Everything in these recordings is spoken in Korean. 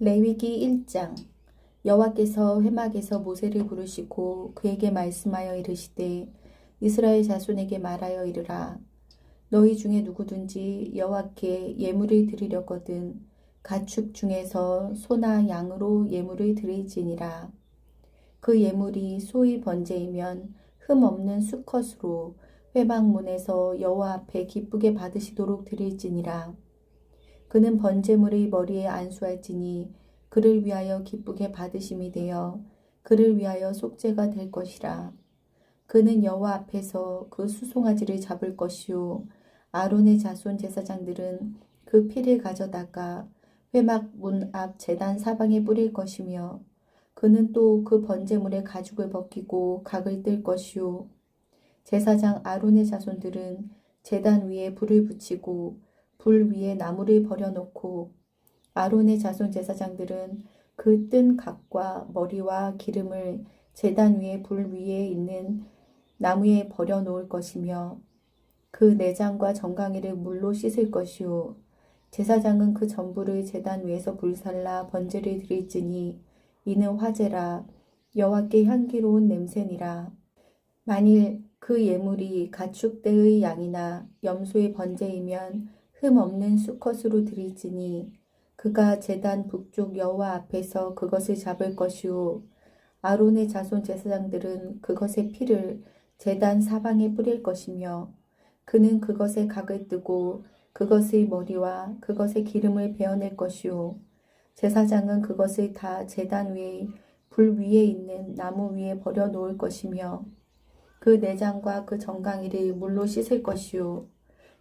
레위기 1장. 여호와께서 회막에서 모세를 부르시고 그에게 말씀하여 이르시되 이스라엘 자손에게 말하여 이르라. 너희 중에 누구든지 여호와께 예물을 드리려거든 가축 중에서 소나 양으로 예물을 드릴지니라. 그 예물이 소의 번제이면 흠 없는 수컷으로 회막문에서 여호와 앞에 기쁘게 받으시도록 드릴지니라. 그는 번제물의 머리에 안수할지니 그를 위하여 기쁘게 받으심이 되어 그를 위하여 속죄가 될 것이라. 그는 여호와 앞에서 그 수송아지를 잡을 것이요 아론의 자손 제사장들은 그 피를 가져다가 회막 문 앞 제단 사방에 뿌릴 것이며 그는 또 그 번제물의 가죽을 벗기고 각을 뜰 것이요 제사장 아론의 자손들은 제단 위에 불을 붙이고 불 위에 나무를 버려놓고 아론의 자손 제사장들은 그 뜬 각과 머리와 기름을 제단 위에 불 위에 있는 나무에 버려놓을 것이며 그 내장과 정강이를 물로 씻을 것이요 제사장은 그 전부를 제단 위에서 불살라 번제를 드릴지니 이는 화제라 여호와께 향기로운 냄새니라. 만일 그 예물이 가축대의 양이나 염소의 번제이면 흠 없는 수컷으로 드릴지니 그가 제단 북쪽 여호와 앞에서 그것을 잡을 것이요 아론의 자손 제사장들은 그것의 피를 제단 사방에 뿌릴 것이며 그는 그것의 각을 뜨고 그것의 머리와 그것의 기름을 베어낼 것이요 제사장은 그것을 다 제단 위에 불 위에 있는 나무 위에 버려 놓을 것이며 그 내장과 그 정강이를 물로 씻을 것이요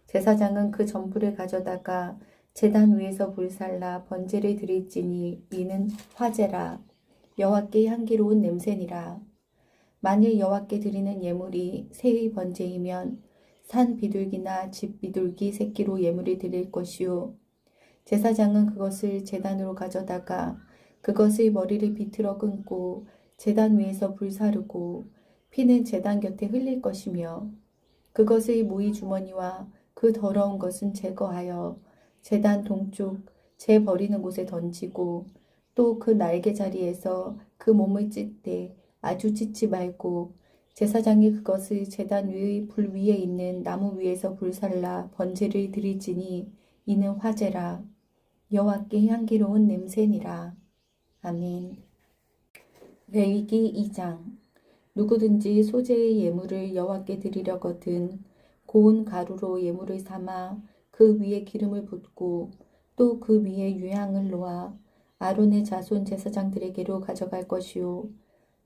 제사장은 그 전부를 가져다가 제단 위에서 불살라 번제를 드릴지니 이는 화제라 여호와께 향기로운 냄새니라. 만일 여호와께 드리는 예물이 새의 번제이면 산 비둘기나 집 비둘기 새끼로 예물을 드릴 것이요 제사장은 그것을 제단으로 가져다가 그것의 머리를 비틀어 끊고 제단 위에서 불사르고 피는 제단 곁에 흘릴 것이며 그것의 모이 주머니와 그 더러운 것은 제거하여 제단 동쪽 재 버리는 곳에 던지고 또 그 날개 자리에서 그 몸을 찢되 아주 찢지 말고 제사장이 그것을 제단 위의 불 위에 있는 나무 위에서 불살라 번제를 드릴지니 이는 화제라 여호와께 향기로운 냄새니라. 아멘. 레위기 2장. 누구든지 소재의 예물을 여호와께 드리려거든 고운 가루로 예물을 삼아 그 위에 기름을 붓고 또 그 위에 유향을 놓아 아론의 자손 제사장들에게로 가져갈 것이요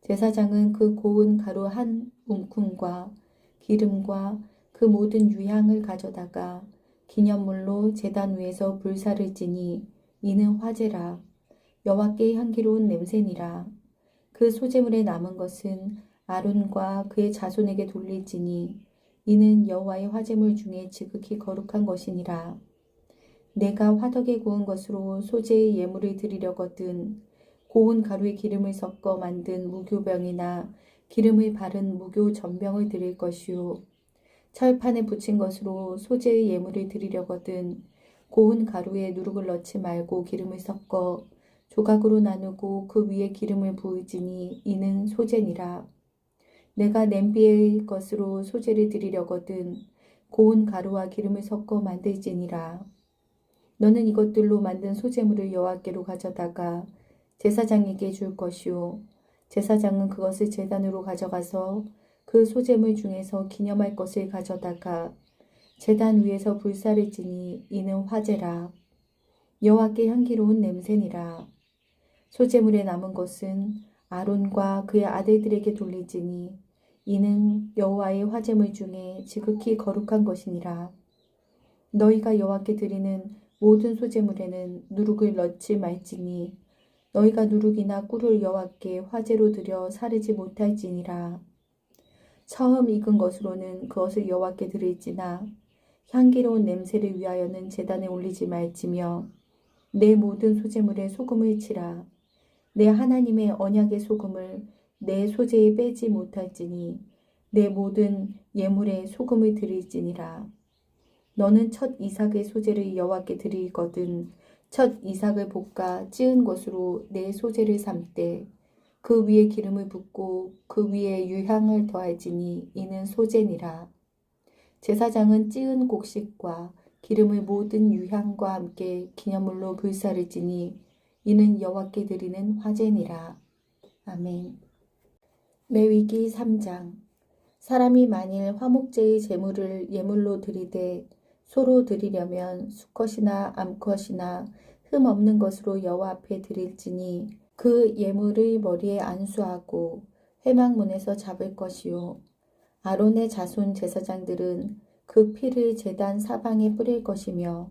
제사장은 그 고운 가루 한 움큼과 기름과 그 모든 유향을 가져다가 기념물로 제단 위에서 불사를지니 이는 화제라 여호와께 향기로운 냄새니라. 그 소제물에 남은 것은 아론과 그의 자손에게 돌릴지니 이는 여호와의 화제물 중에 지극히 거룩한 것이니라. 내가 화덕에 구운 것으로 소제의 예물을 드리려거든 고운 가루에 기름을 섞어 만든 무교병이나 기름을 바른 무교 전병을 드릴 것이요 철판에 붙인 것으로 소제의 예물을 드리려거든 고운 가루에 누룩을 넣지 말고 기름을 섞어 조각으로 나누고 그 위에 기름을 부을지니 이는 소제니라. 내가 냄비의 것으로 소제를 드리려거든 고운 가루와 기름을 섞어 만들지니라. 너는 이것들로 만든 소제물을 여호와께로 가져다가 제사장에게 줄 것이요 제사장은 그것을 제단으로 가져가서 그 소제물 중에서 기념할 것을 가져다가 제단 위에서 불사를지니 이는 화제라 여호와께 향기로운 냄새니라. 소제물에 남은 것은 아론과 그의 아들들에게 돌릴지니 이는 여호와의 화제물 중에 지극히 거룩한 것이니라. 너희가 여호와께 드리는 모든 소제물에는 누룩을 넣지 말지니 너희가 누룩이나 꿀을 여호와께 화제로 드려 사르지 못할지니라. 처음 익은 것으로는 그것을 여호와께 드릴지나 향기로운 냄새를 위하여는 제단에 올리지 말지며 내 모든 소제물에 소금을 치라. 내 하나님의 언약의 소금을 내 소제에 빼지 못할지니 내 모든 예물에 소금을 드릴지니라. 너는 첫 이삭의 소제를 여호와께 드리거든 첫 이삭을 볶아 찌은 것으로 내 소재를 삼되 그 위에 기름을 붓고 그 위에 유향을 더할지니 이는 소재니라. 제사장은 찌은 곡식과 기름을 모든 유향과 함께 기념물로 불사를 지니 이는 여호와께 드리는 화제니라. 아멘. 레위기 3장. 사람이 만일 화목제의 제물을 예물로 드리되 소로 드리려면 수컷이나 암컷이나 흠 없는 것으로 여호와 앞에 드릴지니 그 예물의 머리에 안수하고 회막문에서 잡을 것이요 아론의 자손 제사장들은 그 피를 제단 사방에 뿌릴 것이며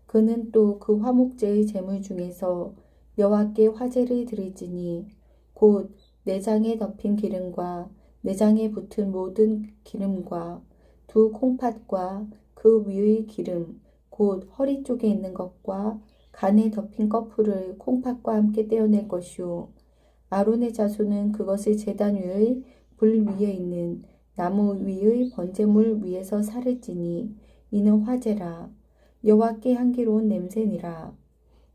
그는 또 그 화목제의 제물 중에서 여호와께 화제를 드릴지니 곧 내장에 덮인 기름과 내장에 붙은 모든 기름과 두 콩팥과 그 위의 기름 곧 허리 쪽에 있는 것과 간에 덮인 꺼풀을 콩팥과 함께 떼어낼 것이요 아론의 자손은 그것을 제단 위의 불 위에 있는 나무 위의 번제물 위에서 살을 찌니 이는 화제라. 여호와께 향기로운 냄새니라.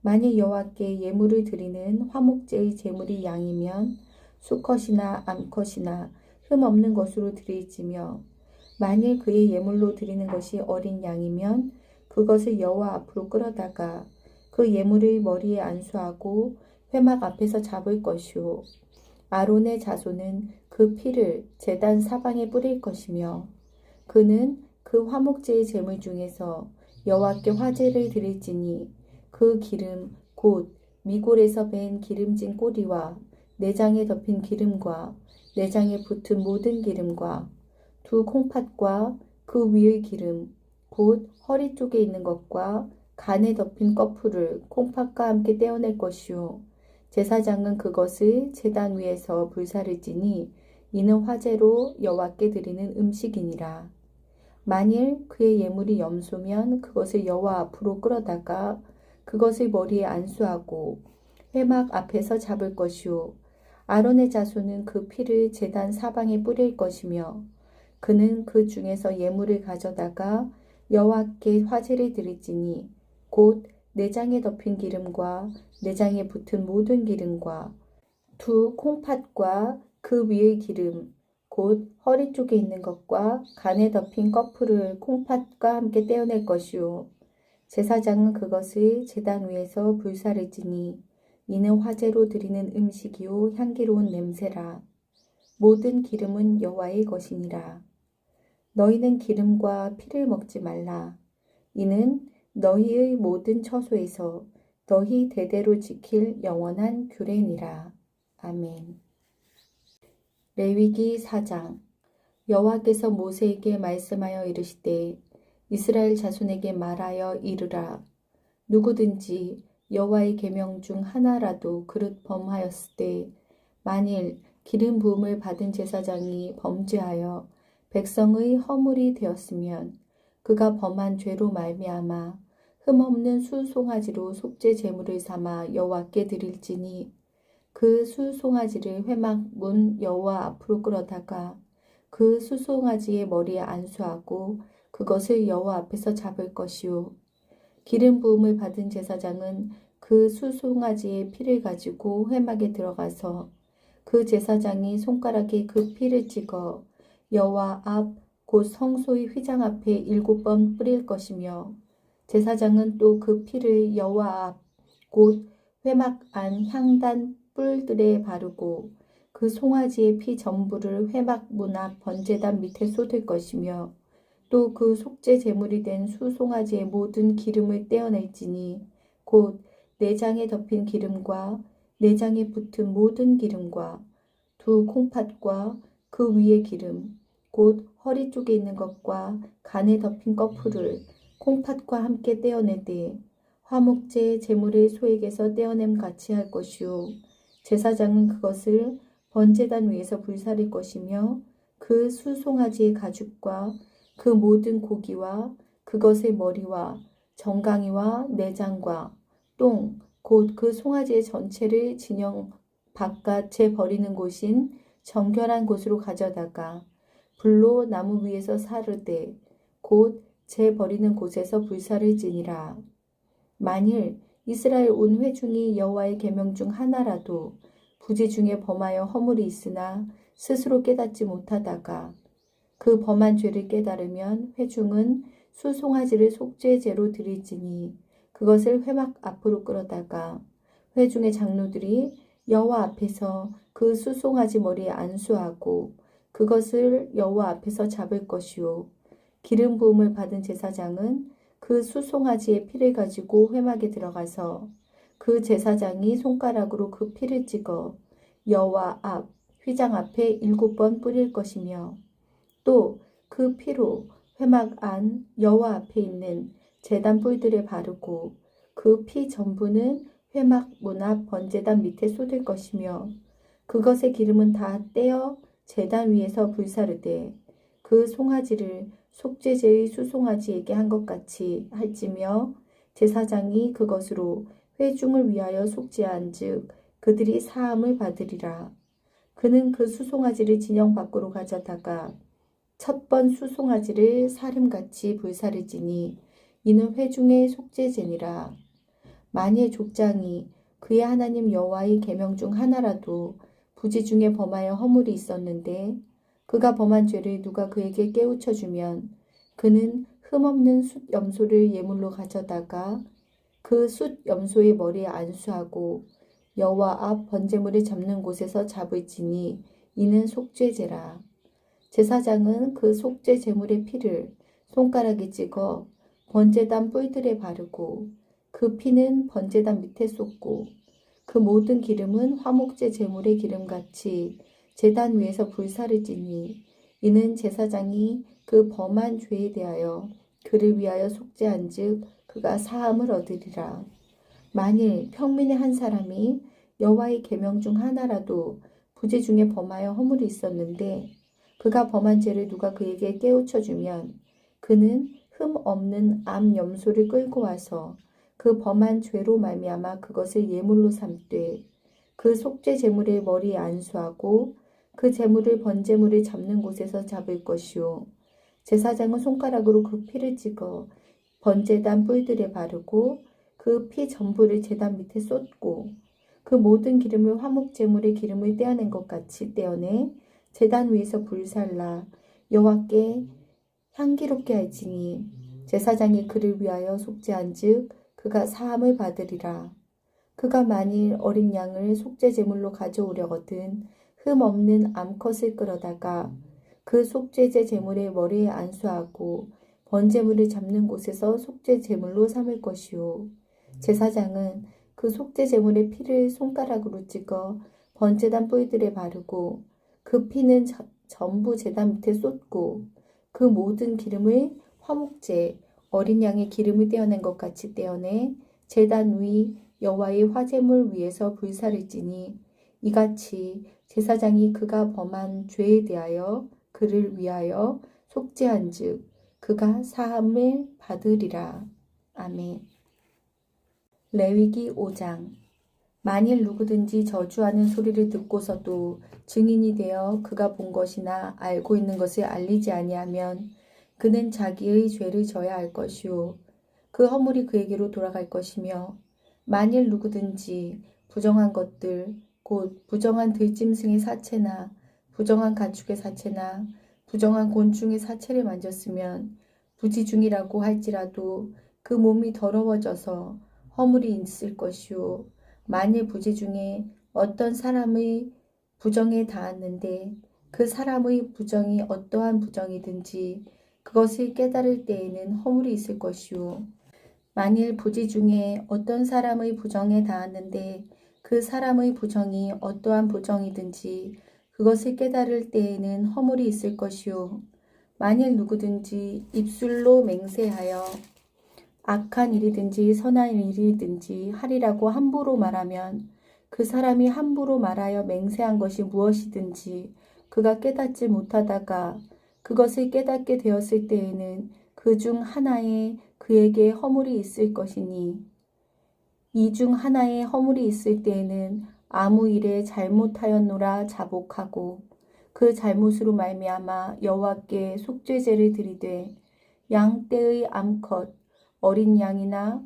만일 여호와께 예물을 드리는 화목제의 제물이 양이면 수컷이나 암컷이나 흠 없는 것으로 드릴지며 만일 그의 예물로 드리는 것이 어린 양이면 그것을 여호와 앞으로 끌어다가 그 예물의 머리에 안수하고 회막 앞에서 잡을 것이요 아론의 자손은 그 피를 제단 사방에 뿌릴 것이며 그는 그 화목제의 제물 중에서 여호와께 화제를 드릴지니 그 기름 곧 미골에서 밴 기름진 꼬리와 내장에 덮인 기름과 내장에 붙은 모든 기름과 두 콩팥과 그 위의 기름 곧 허리 쪽에 있는 것과 간에 덮인 꺼풀을 콩팥과 함께 떼어낼 것이요 제사장은 그것을 제단 위에서 불사를 지니 이는 화제로 여호와께 드리는 음식이니라. 만일 그의 예물이 염소면 그것을 여호와 앞으로 끌어다가 그것을 머리에 안수하고 회막 앞에서 잡을 것이요 아론의 자손은 그 피를 제단 사방에 뿌릴 것이며 그는 그 중에서 예물을 가져다가 여호와께 화제를 드릴지니 곧 내장에 덮인 기름과 내장에 붙은 모든 기름과 두 콩팥과 그 위의 기름 곧 허리 쪽에 있는 것과 간에 덮인 꺼풀을 콩팥과 함께 떼어낼 것이요 제사장은 그것을 제단 위에서 불사를 지니 이는 화제로 드리는 음식이요 향기로운 냄새라. 모든 기름은 여호와의 것이니라. 너희는 기름과 피를 먹지 말라. 이는 너희의 모든 처소에서 너희 대대로 지킬 영원한 규례니라. 아멘. 레위기 4장. 여호와께서 모세에게 말씀하여 이르시되 이스라엘 자손에게 말하여 이르라. 누구든지 여호와의 계명 중 하나라도 그릇 범하였을 때 만일 기름 부음을 받은 제사장이 범죄하여 백성의 허물이 되었으면 그가 범한 죄로 말미암아 흠없는 수송아지로 속죄 제물을 삼아 여호와께 드릴지니 그 수송아지를 회막 문 여호와 앞으로 끌어다가 그 수송아지의 머리에 안수하고 그것을 여호와 앞에서 잡을 것이요 기름 부음을 받은 제사장은 그 수송아지의 피를 가지고 회막에 들어가서 그 제사장이 손가락에 그 피를 찍어 여호와 앞 곧 성소의 휘장 앞에 7번 뿌릴 것이며 제사장은 또 그 피를 여호와 앞 곧 회막 안 향단 뿔들에 바르고 그 송아지의 피 전부를 회막 문 앞 번제단 밑에 쏟을 것이며 또 그 속죄 제물이 된 수송아지의 모든 기름을 떼어낼지니 곧 내장에 덮인 기름과 내장에 붙은 모든 기름과 두 콩팥과 그 위의 기름 곧 허리 쪽에 있는 것과 간에 덮인 꺼풀을 콩팥과 함께 떼어내되 화목제 제물의 소에게서 떼어냄 같이 할 것이요 제사장은 그것을 번제단 위에서 불사릴 것이며 그 수송아지의 가죽과 그 모든 고기와 그것의 머리와 정강이와 내장과 똥 곧 그 송아지의 전체를 진영 바깥 재 버리는 곳인 정결한 곳으로 가져다가 불로 나무 위에서 사르되 곧 재 버리는 곳에서 불사를 지니라. 만일 이스라엘 온 회중이 여호와의 계명 중 하나라도 부지 중에 범하여 허물이 있으나 스스로 깨닫지 못하다가 그 범한 죄를 깨달으면 회중은 수송아지를 속죄제로 드릴지니 그것을 회막 앞으로 끌어다가 회중의 장로들이 여호와 앞에서 그 수송아지 머리에 안수하고 그것을 여호와 앞에서 잡을 것이요 기름 부음을 받은 제사장은 그 수송아지의 피를 가지고 회막에 들어가서 그 제사장이 손가락으로 그 피를 찍어 여호와 앞 휘장 앞에 7번 뿌릴 것이며 또 그 피로 회막 안 여호와 앞에 있는 제단 뿔들에 바르고 그 피 전부는 회막 문 앞 번제단 밑에 쏟을 것이며 그것의 기름은 다 떼어 제단 위에서 불사르되 그 송아지를 속죄제의 수송아지에게 한 것 같이 할지며 제사장이 그것으로 회중을 위하여 속죄한즉 그들이 사함을 받으리라. 그는 그 수송아지를 진영 밖으로 가져다가 첫 번 수송아지를 사름같이 불사르지니 이는 회중의 속죄제니라. 만일 족장이 그의 하나님 여호와의 계명 중 하나라도 부지 중에 범하여 허물이 있었는데 그가 범한 죄를 누가 그에게 깨우쳐 주면 그는 흠없는 숫 염소를 예물로 가져다가 그 숫 염소의 머리에 안수하고 여호와 앞 번제물을 잡는 곳에서 잡을지니 이는 속죄제라. 제사장은 그 속죄 제물의 피를 손가락에 찍어 번제단 뿔들에 바르고 그 피는 번제단 밑에 쏟고 그 모든 기름은 화목제 제물의 기름같이 제단 위에서 불사르지니 이는 제사장이 그 범한 죄에 대하여 그를 위하여 속죄한즉 그가 사함을 얻으리라. 만일 평민의 한 사람이 여호와의 계명 중 하나라도 부지 중에 범하여 허물이 있었는데 그가 범한 죄를 누가 그에게 깨우쳐 주면 그는 흠 없는 암 염소를 끌고 와서 그 범한 죄로 말미암아 그것을 예물로 삼되 그 속죄 제물의 머리에 안수하고 그 제물을 번제물을 잡는 곳에서 잡을 것이요 제사장은 손가락으로 그 피를 찍어 번제단 뿔들에 바르고 그 피 전부를 제단 밑에 쏟고 그 모든 기름을 화목 제물의 기름을 떼어낸 것 같이 떼어내 제단 위에서 불살라 여호와께 향기롭게 할지니 제사장이 그를 위하여 속죄한즉 그가 사함을 받으리라. 그가 만일 어린 양을 속죄 제물로 가져오려거든 흠 없는 암컷을 끌어다가 그 속죄제 제물의 머리에 안수하고 번제물을 잡는 곳에서 속죄 제물로 삼을 것이요 제사장은 그 속죄 제물의 피를 손가락으로 찍어 번제단 뿔들에 바르고 그 피는 전부 제단 밑에 쏟고 그 모든 기름을 화목제 어린 양의 기름을 떼어낸 것 같이 떼어내 제단 위 여호와의 화제물 위에서 불사를지니 이같이 제사장이 그가 범한 죄에 대하여 그를 위하여 속죄한즉 그가 사함을 받으리라. 아멘. 레위기 5장. 만일 누구든지 저주하는 소리를 듣고서도 증인이 되어 그가 본 것이나 알고 있는 것을 알리지 아니하면 그는 자기의 죄를 져야 할 것이요 그 허물이 그에게로 돌아갈 것이며 만일 누구든지 부정한 것들 곧 부정한 들짐승의 사체나 부정한 가축의 사체나 부정한 곤충의 사체를 만졌으면 부지중이라고 할지라도 그 몸이 더러워져서 허물이 있을 것이요 만일 부지 중에 어떤 사람의 부정에 닿았는데 그 사람의 부정이 어떠한 부정이든지 그것을 깨달을 때에는 허물이 있을 것이요 만일 부지 중에 어떤 사람의 부정에 닿았는데 그 사람의 부정이 어떠한 부정이든지 그것을 깨달을 때에는 허물이 있을 것이요 만일 누구든지 입술로 맹세하여 악한 일이든지 선한 일이든지 하리라고 함부로 말하면 그 사람이 함부로 말하여 맹세한 것이 무엇이든지 그가 깨닫지 못하다가 그것을 깨닫게 되었을 때에는 그 중 하나에 그에게 허물이 있을 것이니 이 중 하나에 허물이 있을 때에는 아무 일에 잘못하였노라 자복하고 그 잘못으로 말미암아 여호와께 속죄제를 드리되 양 떼의 암컷 어린 양이나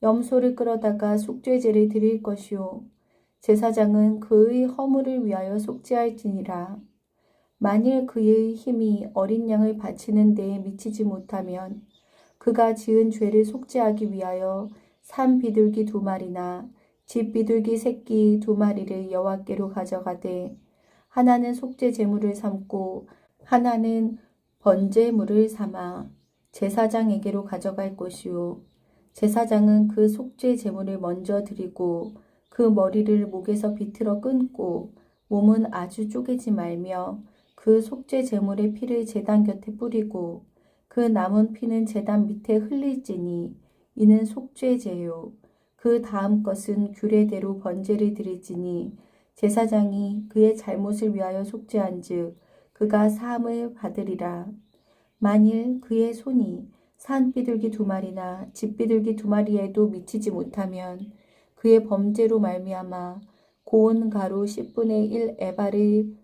염소를 끌어다가 속죄제를 드릴 것이요 제사장은 그의 허물을 위하여 속죄할지니라. 만일 그의 힘이 어린 양을 바치는 데에 미치지 못하면 그가 지은 죄를 속죄하기 위하여 산 비둘기 2마리나 집 비둘기 새끼 2마리를 여호와께로 가져가되 하나는 속죄 제물을 삼고 하나는 번제물을 삼아 제사장에게로 가져갈 것이요 제사장은 그 속죄 제물을 먼저 드리고 그 머리를 목에서 비틀어 끊고 몸은 아주 쪼개지 말며 그 속죄 제물의 피를 제단 곁에 뿌리고 그 남은 피는 제단 밑에 흘릴지니 이는 속죄제요. 그 다음 것은 규례대로 번제를 드릴지니 제사장이 그의 잘못을 위하여 속죄한즉 그가 사함을 받으리라. 만일 그의 손이 산 비둘기 2마리나 집 비둘기 2마리에도 미치지 못하면 그의 범죄로 말미암아 고운 가루 10분의 1 에바를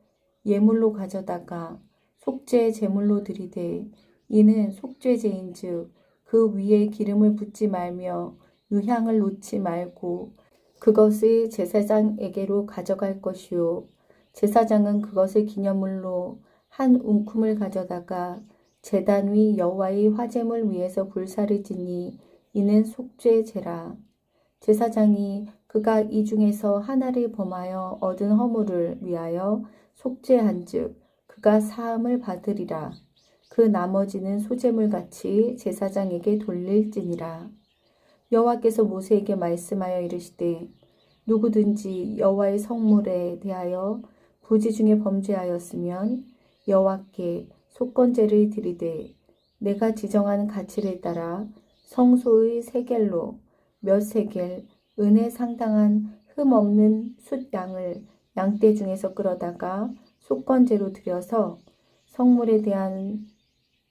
예물로 가져다가 속죄 제물로 드리되 이는 속죄제인즉 그 위에 기름을 붓지 말며 유향을 놓지 말고 그것을 제사장에게로 가져갈 것이요 제사장은 그것을 기념물로 한 움큼을 가져다가 제단 위 여호와의 화제물 위에서 불사를 지니 이는 속죄제라. 제사장이 그가 이 중에서 하나를 범하여 얻은 허물을 위하여 속죄한즉 그가 사함을 받으리라. 그 나머지는 소제물같이 제사장에게 돌릴지니라. 여호와께서 모세에게 말씀하여 이르시되 누구든지 여호와의 성물에 대하여 부지 중에 범죄하였으면 여호와께 속건제를 드리되 내가 지정한 가치를 따라 성소의 세겔로 몇 세겔 은에 상당한 흠 없는 숫 양을 양떼 중에서 끌어다가 속건제로 드려서 성물에 대한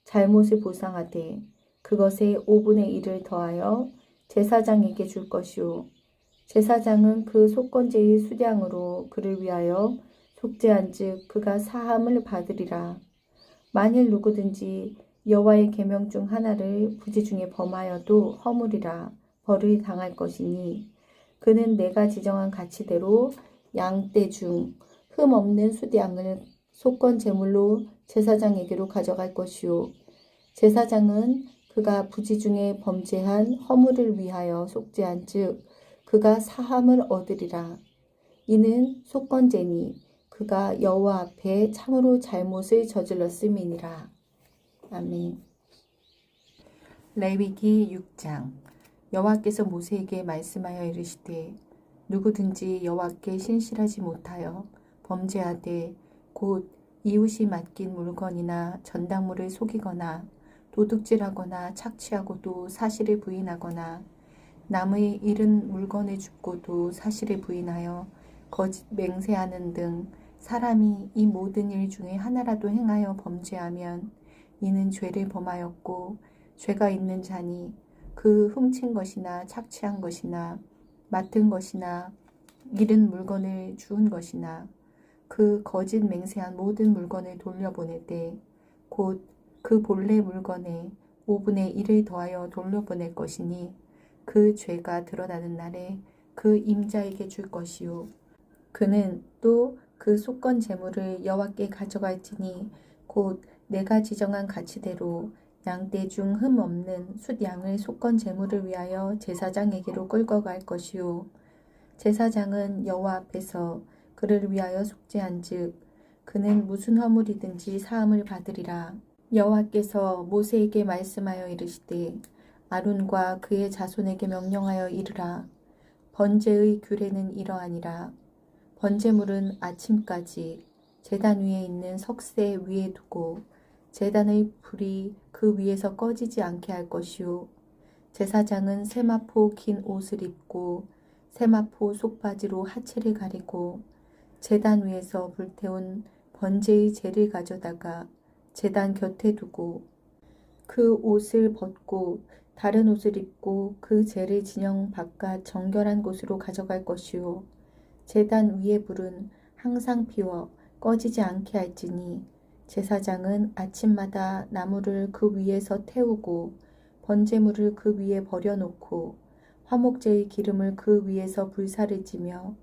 잘못을 보상하되 그것에 5분의 1을 더하여 제사장에게 줄 것이요 제사장은 그 속건제의 수량으로 그를 위하여 속죄한즉 그가 사함을 받으리라. 만일 누구든지 여호와의 계명 중 하나를 부지 중에 범하여도 허물이라 벌을 당할 것이니 그는 내가 지정한 가치대로 양떼 중 흠 없는 숫양을 속건 제물로 제사장에게로 가져갈 것이요 제사장은 그가 부지 중에 범죄한 허물을 위하여 속죄한즉 그가 사함을 얻으리라. 이는 속건제니 그가 여호와 앞에 참으로 잘못을 저질렀음이니라. 아멘. 레위기 6장. 여호와께서 모세에게 말씀하여 이르시되 누구든지 여호와께 신실하지 못하여 범죄하되 곧 이웃이 맡긴 물건이나 전당물을 속이거나 도둑질하거나 착취하고도 사실을 부인하거나 남의 잃은 물건을 줍고도 사실을 부인하여 거짓 맹세하는 등 사람이 이 모든 일 중에 하나라도 행하여 범죄하면 이는 죄를 범하였고 죄가 있는 자니 그 훔친 것이나 착취한 것이나 맡은 것이나 잃은 물건을 주운 것이나 그 거짓 맹세한 모든 물건을 돌려보낼 곧 그 본래 물건에 5분의 1을 더하여 돌려보낼 것이니 그 죄가 드러나는 날에 그 임자에게 줄 것이요 그는 또 그 속건 제물을 여호와께 가져갈지니 곧 내가 지정한 가치대로 양떼 중 흠 없는 숫 양을 속건 제물을 위하여 제사장에게로 끌고 갈 것이요 제사장은 여호와 앞에서 그를 위하여 속죄한즉 그는 무슨 허물이든지 사함을 받으리라. 여호와께서 모세에게 말씀하여 이르시되 아론과 그의 자손에게 명령하여 이르라. 번제의 규례는 이러하니라. 번제물은 아침까지 제단 위에 있는 석쇠 위에 두고 제단의 불이 그 위에서 꺼지지 않게 할 것이요 제사장은 세마포 긴 옷을 입고 세마포 속바지로 하체를 가리고 제단 위에서 불태운 번제의 재를 가져다가 제단 곁에 두고 그 옷을 벗고 다른 옷을 입고 그 재를 진영 바깥 정결한 곳으로 가져갈 것이요 제단 위의 불은 항상 피워 꺼지지 않게 할지니 제사장은 아침마다 나무를 그 위에서 태우고 번제물을 그 위에 버려놓고 화목제의 기름을 그 위에서 불사를 찌며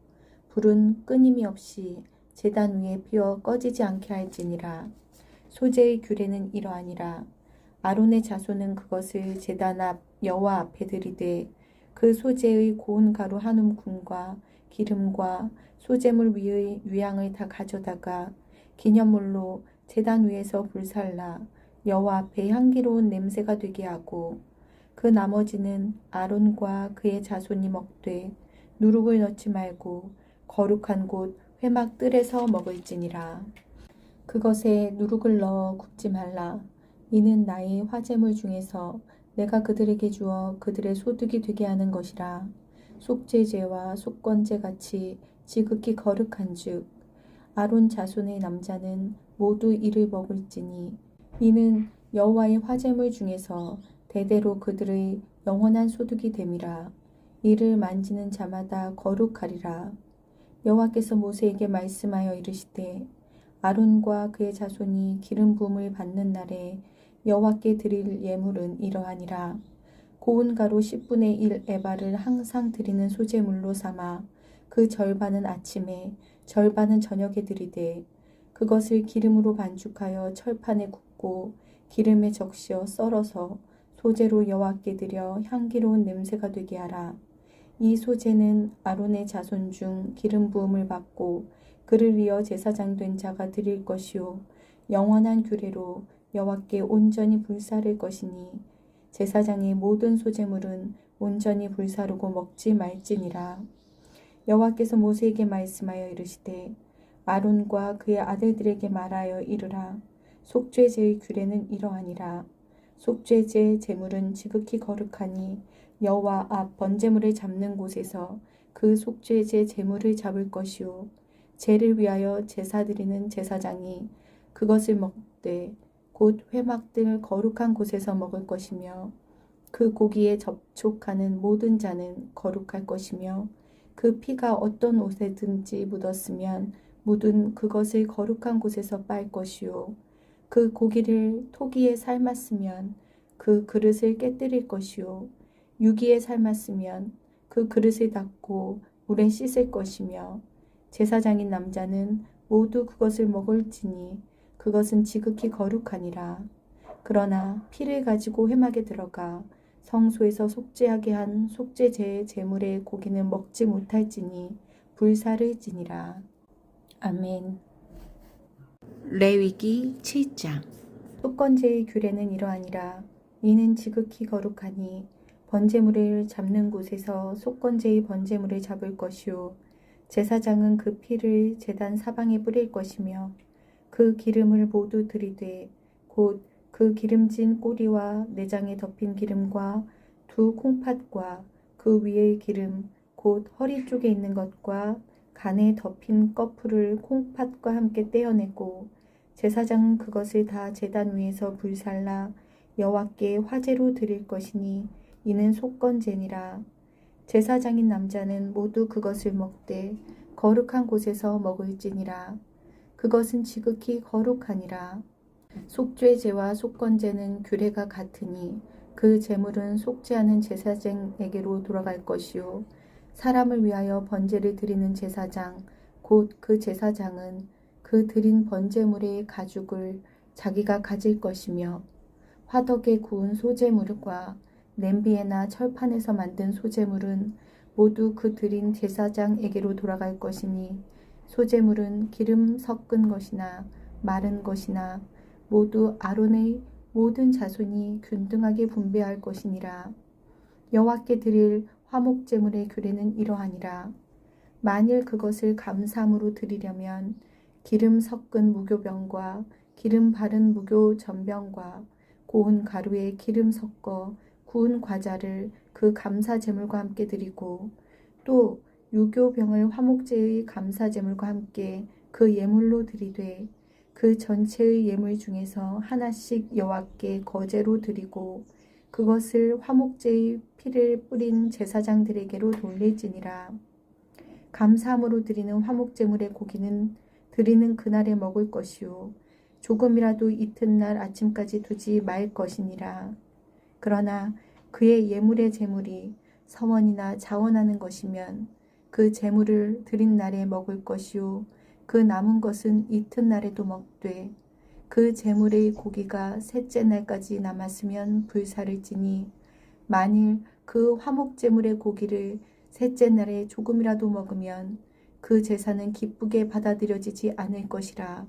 불은 끊임이 없이 제단 위에 피어 꺼지지 않게 할지니라. 소제의 규례는 이러하니라. 아론의 자손은 그것을 제단 앞 여호와 앞에 들이되 그 소제의 고운 가루 한 움큼과 기름과 소제물 위의 유향을 다 가져다가 기념물로 제단 위에서 불살라 여호와 앞에 향기로운 냄새가 되게 하고 그 나머지는 아론과 그의 자손이 먹되 누룩을 넣지 말고 거룩한 곳 회막 뜰에서 먹을지니라. 그것에 누룩을 넣어 굽지 말라. 이는 나의 화제물 중에서 내가 그들에게 주어 그들의 소득이 되게 하는 것이라. 속죄제와 속건제 같이 지극히 거룩한즉 아론 자손의 남자는 모두 이를 먹을지니 이는 여호와의 화제물 중에서 대대로 그들의 영원한 소득이 됨이라. 이를 만지는 자마다 거룩하리라. 여호와께서 모세에게 말씀하여 이르시되 아론과 그의 자손이 기름 부음을 받는 날에 여호와께 드릴 예물은 이러하니라. 고운 가루 10분의 1 에바를 항상 드리는 소제물로 삼아 그 절반은 아침에 절반은 저녁에 드리되 그것을 기름으로 반죽하여 철판에 굽고 기름에 적셔 썰어서 소제로 여호와께 드려 향기로운 냄새가 되게 하라. 이 소제는 아론의 자손 중 기름 부음을 받고 그를 이어 제사장 된 자가 드릴 것이요 영원한 규례로 여호와께 온전히 불사를 것이니 제사장의 모든 소제물은 온전히 불사르고 먹지 말지니라. 여호와께서 모세에게 말씀하여 이르시되 아론과 그의 아들들에게 말하여 이르라. 속죄제의 규례는 이러하니라. 속죄제 제물은 지극히 거룩하니 여호와 앞 번제물을 잡는 곳에서 그 속죄제 제물을 잡을 것이요 제를 위하여 제사 드리는 제사장이 그것을 먹되 곧 회막들 거룩한 곳에서 먹을 것이며 그 고기에 접촉하는 모든 자는 거룩할 것이며 그 피가 어떤 옷에든지 묻었으면 묻은 그것을 거룩한 곳에서 빨 것이요 그 고기를 토기에 삶았으면 그 그릇을 깨뜨릴 것이요 유기에 삶았으면 그 그릇을 닦고 물에 씻을 것이며 제사장인 남자는 모두 그것을 먹을지니 그것은 지극히 거룩하니라. 그러나 피를 가지고 회막에 들어가 성소에서 속죄하게 한 속죄제의 제물의 고기는 먹지 못할지니 불사를지니라. 아멘. 레위기 7장. 속건제의 규례는 이러하니라. 이는 지극히 거룩하니 번제물을 잡는 곳에서 속건제의 번제물을 잡을 것이요 제사장은 그 피를 제단 사방에 뿌릴 것이며 그 기름을 모두 들이되 곧 그 기름진 꼬리와 내장에 덮인 기름과 두 콩팥과 그 위의 기름 곧 허리 쪽에 있는 것과 간에 덮인 꺼풀을 콩팥과 함께 떼어내고 제사장은 그것을 다 제단 위에서 불살라 여호와께 화제로 드릴 것이니 이는 속건제니라. 제사장인 남자는 모두 그것을 먹되 거룩한 곳에서 먹을지니라. 그것은 지극히 거룩하니라. 속죄제와 속건제는 규례가 같으니 그 제물은 속죄하는 제사장에게로 돌아갈 것이요 사람을 위하여 번제를 드리는 제사장 곧 그 제사장은 그 드린 번제물의 가죽을 자기가 가질 것이며 화덕에 구운 소제물과 냄비에나 철판에서 만든 소제물은 모두 그 드린 제사장에게로 돌아갈 것이니 소제물은 기름 섞은 것이나 마른 것이나 모두 아론의 모든 자손이 균등하게 분배할 것이니라. 여호와께 드릴 화목제물의 규례는 이러하니라. 만일 그것을 감사함으로 드리려면 기름 섞은 무교병과 기름 바른 무교 전병과 고운 가루에 기름 섞어 구운 과자를 그 감사제물과 함께 드리고 또 유교병을 화목제의 감사제물과 함께 그 예물로 드리되 그 전체의 예물 중에서 하나씩 여호와께 거제로 드리고 그것을 화목제의 피를 뿌린 제사장들에게로 돌릴지니라. 감사함으로 드리는 화목제물의 고기는 드리는 그날에 먹을 것이요 조금이라도 이튿날 아침까지 두지 말 것이니라. 그러나 그의 예물의 제물이 서원이나 자원하는 것이면 그 재물을 드린 날에 먹을 것이요 그 남은 것은 이튿날에도 먹되 그 재물의 고기가 셋째 날까지 남았으면 불사를지니 만일 그 화목 재물의 고기를 셋째 날에 조금이라도 먹으면 그 제사는 기쁘게 받아들여지지 않을 것이라.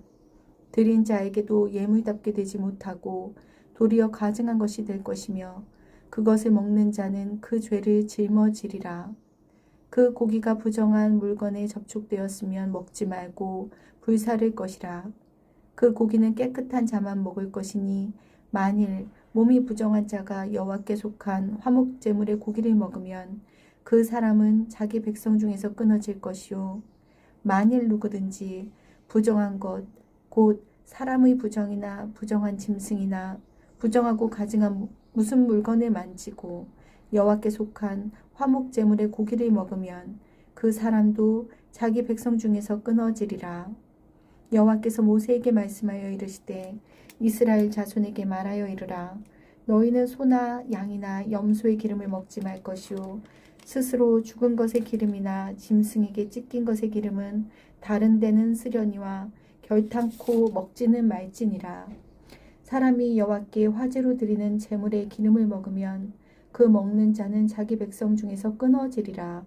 드린 자에게도 예물답게 되지 못하고 도리어 가증한 것이 될 것이며 그것을 먹는 자는 그 죄를 짊어지리라. 그 고기가 부정한 물건에 접촉되었으면 먹지 말고 불사를 것이라. 그 고기는 깨끗한 자만 먹을 것이니 만일 몸이 부정한 자가 여호와께 속한 화목 제물의 고기를 먹으면 그 사람은 자기 백성 중에서 끊어질 것이요 만일 누구든지 부정한 것 곧 사람의 부정이나 부정한 짐승이나 부정하고 가증한 무슨 물건을 만지고 여호와께 속한 화목 제물의 고기를 먹으면 그 사람도 자기 백성 중에서 끊어지리라. 여호와께서 모세에게 말씀하여 이르시되 이스라엘 자손에게 말하여 이르라. 너희는 소나 양이나 염소의 기름을 먹지 말 것이요 스스로 죽은 것의 기름이나 짐승에게 찢긴 것의 기름은 다른 데는 쓰려니와 결탄코 먹지는 말지니라. 사람이 여호와께 화제로 드리는 제물의 기름을 먹으면 그 먹는 자는 자기 백성 중에서 끊어지리라.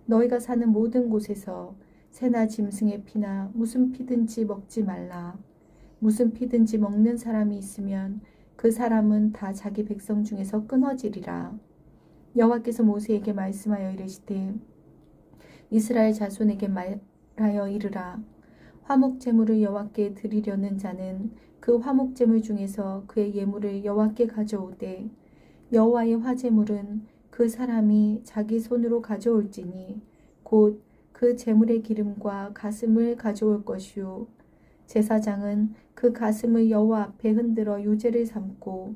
너희가 사는 모든 곳에서 새나 짐승의 피나 무슨 피든지 먹지 말라. 무슨 피든지 먹는 사람이 있으면 그 사람은 다 자기 백성 중에서 끊어지리라. 여호와께서 모세에게 말씀하여 이르시되 이스라엘 자손에게 말하여 이르라. 화목 제물을 여호와께 드리려는 자는 그 화목 제물 중에서 그의 예물을 여호와께 가져오되 여호와의 화제물은 그 사람이 자기 손으로 가져올지니 곧 그 제물의 기름과 가슴을 가져올 것이요 제사장은 그 가슴을 여호와 앞에 흔들어 유제를 삼고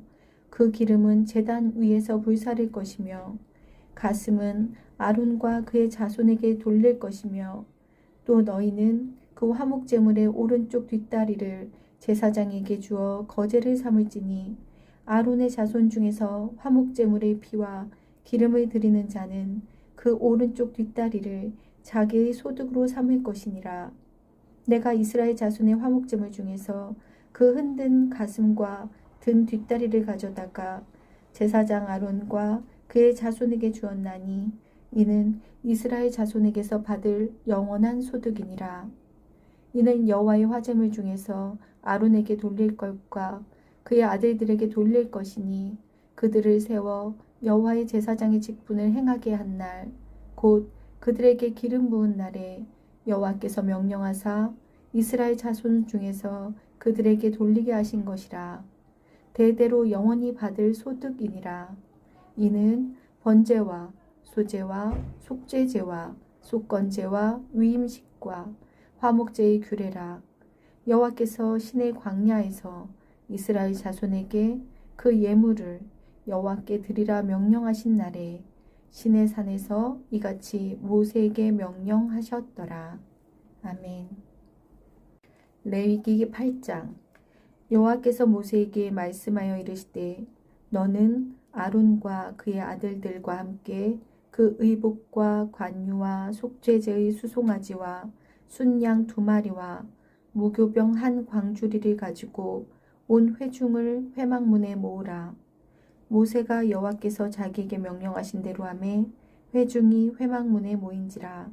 그 기름은 제단 위에서 불사를 것이며 가슴은 아론과 그의 자손에게 돌릴 것이며 또 너희는 그 화목 제물의 오른쪽 뒷다리를 제사장에게 주어 거제를 삼을지니 아론의 자손 중에서 화목 제물의 피와 기름을 드리는 자는 그 오른쪽 뒷다리를 자기의 소득으로 삼을 것이니라. 내가 이스라엘 자손의 화목 제물 중에서 그 흔든 가슴과 등 뒷다리를 가져다가 제사장 아론과 그의 자손에게 주었나니 이는 이스라엘 자손에게서 받을 영원한 소득이니라. 이는 여호와의 화제물 중에서 아론에게 돌릴 것과 그의 아들들에게 돌릴 것이니 그들을 세워 여호와의 제사장의 직분을 행하게 한 날 곧 그들에게 기름 부은 날에 여호와께서 명령하사 이스라엘 자손 중에서 그들에게 돌리게 하신 것이라. 대대로 영원히 받을 소득이니라. 이는 번제와 소제와 속죄제와 속건제와 위임식과 화목제의 규례라. 여호와께서 시내 광야에서 이스라엘 자손에게 그 예물을 여호와께 드리라 명령하신 날에 시내 산에서 이같이 모세에게 명령하셨더라. 아멘. 레위기 8장. 여호와께서 모세에게 말씀하여 이르시되 너는 아론과 그의 아들들과 함께 그 의복과 관유와 속죄제의 수송아지와 순양 2마리와 무교병 한 광주리를 가지고 온 회중을 회막문에 모으라. 모세가 여호와께서 자기에게 명령하신 대로 하매 회중이 회막문에 모인지라.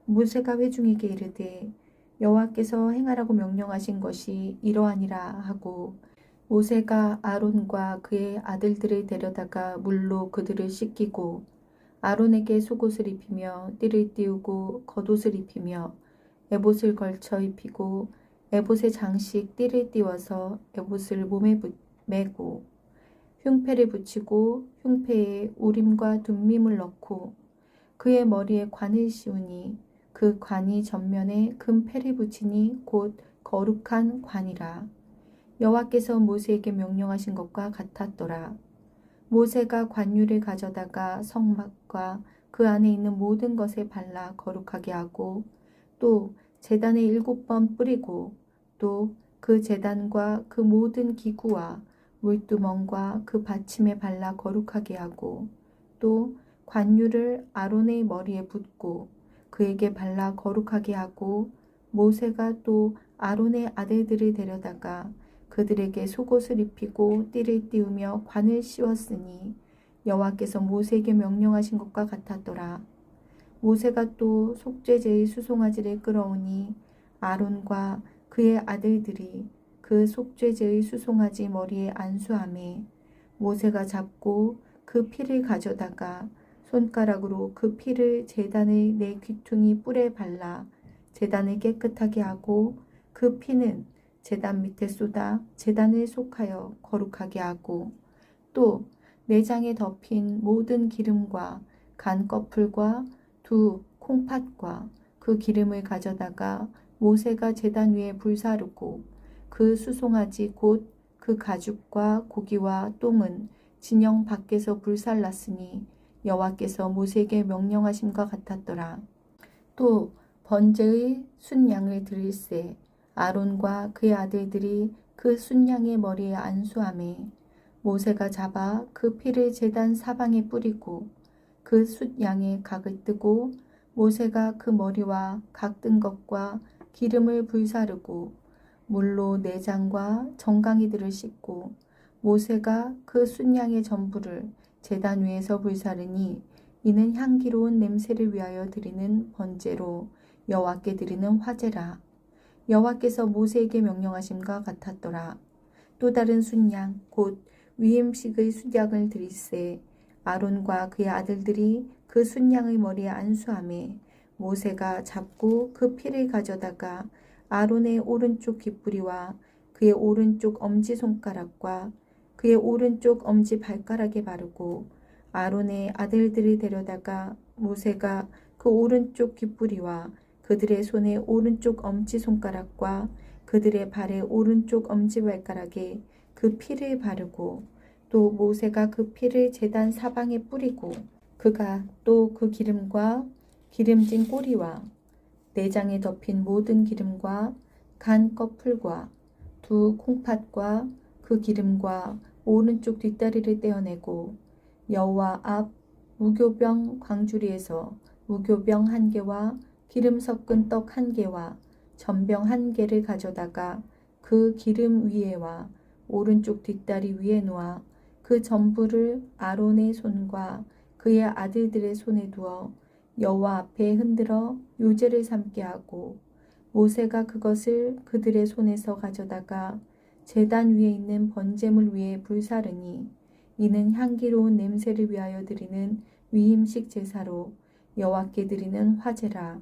모세가 회중에게 이르되 여호와께서 행하라고 명령하신 것이 이러하니라 하고 모세가 아론과 그의 아들들을 데려다가 물로 그들을 씻기고 아론에게 속옷을 입히며 띠를 띄우고 겉옷을 입히며 에봇을 걸쳐 입히고 에봇의 장식 띠를 띄워서 에봇을 몸에 매고 흉패를 붙이고 흉패에 우림과 둠밈을 넣고 그의 머리에 관을 씌우니 그 관이 전면에 금 패를 붙이니 곧 거룩한 관이라. 여호와께서 모세에게 명령하신 것과 같았더라. 모세가 관유를 가져다가 성막과 그 안에 있는 모든 것에 발라 거룩하게 하고 또 제단에 7번 뿌리고 또 그 제단과 그 모든 기구와 물두멍과 그 받침에 발라 거룩하게 하고 또 관유를 아론의 머리에 붓고 그에게 발라 거룩하게 하고 모세가 또 아론의 아들들을 데려다가 그들에게 속옷을 입히고 띠를 띄우며 관을 씌웠으니 여호와께서 모세에게 명령하신 것과 같았더라. 모세가 또 속죄제의 수송아지를 끌어오니 아론과 그의 아들들이 그 속죄제의 수송아지 머리에 안수하매 모세가 잡고 그 피를 가져다가 손가락으로 그 피를 제단의 네 귀퉁이 뿔에 발라 제단을 깨끗하게 하고 그 피는 제단 밑에 쏟아 제단을 속하여 거룩하게 하고 또 내장에 덮인 모든 기름과 간 꺼풀과 두 콩팥과 그 기름을 가져다가 모세가 제단 위에 불사르고 그 수송아지 곧 그 가죽과 고기와 똥은 진영 밖에서 불살랐으니 여호와께서 모세에게 명령하심과 같았더라. 또 번제의 순양을 드릴새 아론과 그의 아들들이 그 순양의 머리에 안수하매 모세가 잡아 그 피를 제단 사방에 뿌리고 그 숫양의 각을 뜨고 모세가 그 머리와 각 뜬 것과 기름을 불사르고 물로 내장과 정강이들을 씻고 모세가 그 순양의 전부를 제단 위에서 불사르니 이는 향기로운 냄새를 위하여 드리는 번제로 여호와께 드리는 화제라. 여호와께서 모세에게 명령하심과 같았더라. 또 다른 순양 곧 위임식의 순양을 드릴새 아론과 그의 아들들이 그 순양의 머리에 안수하매 모세가 잡고 그 피를 가져다가 아론의 오른쪽 귓부리와 그의 오른쪽 엄지손가락과 그의 오른쪽 엄지발가락에 바르고 아론의 아들들을 데려다가 모세가 그 오른쪽 귓부리와 그들의 손의 오른쪽 엄지손가락과 그들의 발의 오른쪽 엄지발가락에 그 피를 바르고 또 모세가 그 피를 제단 사방에 뿌리고 그가 또 그 기름과 기름진 꼬리와 내장에 덮인 모든 기름과 간 꺼풀과 두 콩팥과 그 기름과 오른쪽 뒷다리를 떼어내고 여호와 앞 무교병 광주리에서 무교병 1개와 기름 섞은 떡 1개와 전병 1개를 가져다가 그 기름 위에와 오른쪽 뒷다리 위에 놓아 그 전부를 아론의 손과 그의 아들들의 손에 두어 여호와 앞에 흔들어 요제를 삼게 하고 모세가 그것을 그들의 손에서 가져다가 제단 위에 있는 번제물 위에 불사르니 이는 향기로운 냄새를 위하여 드리는 위임식 제사로 여호와께 드리는 화제라.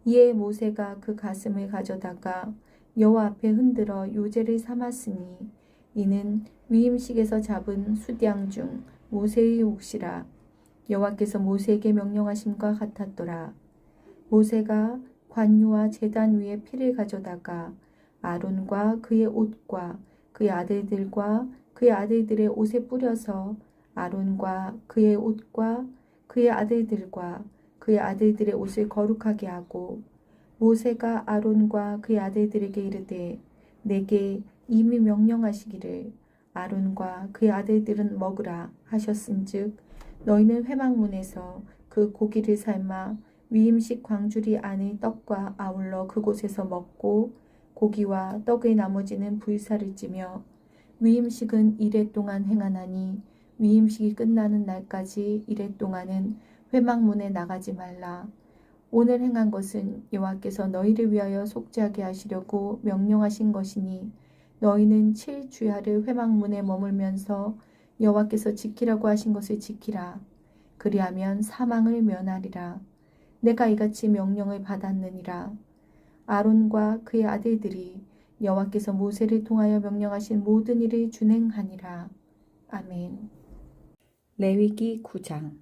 이에 모세가 그 가슴을 가져다가 여호와 앞에 흔들어 요제를 삼았으니 이는 위임식에서 잡은 숫양 중 모세의 몫이라. 여호와께서 모세에게 명령하심과 같았더라. 모세가 관유와 제단 위에 피를 가져다가 아론과 그의 옷과 그의 아들들과 그의 아들들의 옷에 뿌려서 아론과 그의 옷과 그의 아들들과 그의 아들들의 옷을 거룩하게 하고 모세가 아론과 그의 아들들에게 이르되 내게 이미 명령하시기를 아론과 그의 아들들은 먹으라 하셨은즉 너희는 회막문에서 그 고기를 삶아 위임식 광주리 안의 떡과 아울러 그곳에서 먹고 고기와 떡의 나머지는 불사를 찌며 위임식은 이레 동안 행하나니 위임식이 끝나는 날까지 이레 동안은 회막문에 나가지 말라. 오늘 행한 것은 여호와께서 너희를 위하여 속죄하게 하시려고 명령하신 것이니 너희는 7주야를 회막문에 머물면서 여호와께서 지키라고 하신 것을 지키라. 그리하면 사망을 면하리라. 내가 이같이 명령을 받았느니라. 아론과 그의 아들들이 여호와께서 모세를 통하여 명령하신 모든 일을 준행하니라. 아멘. 레위기 9장.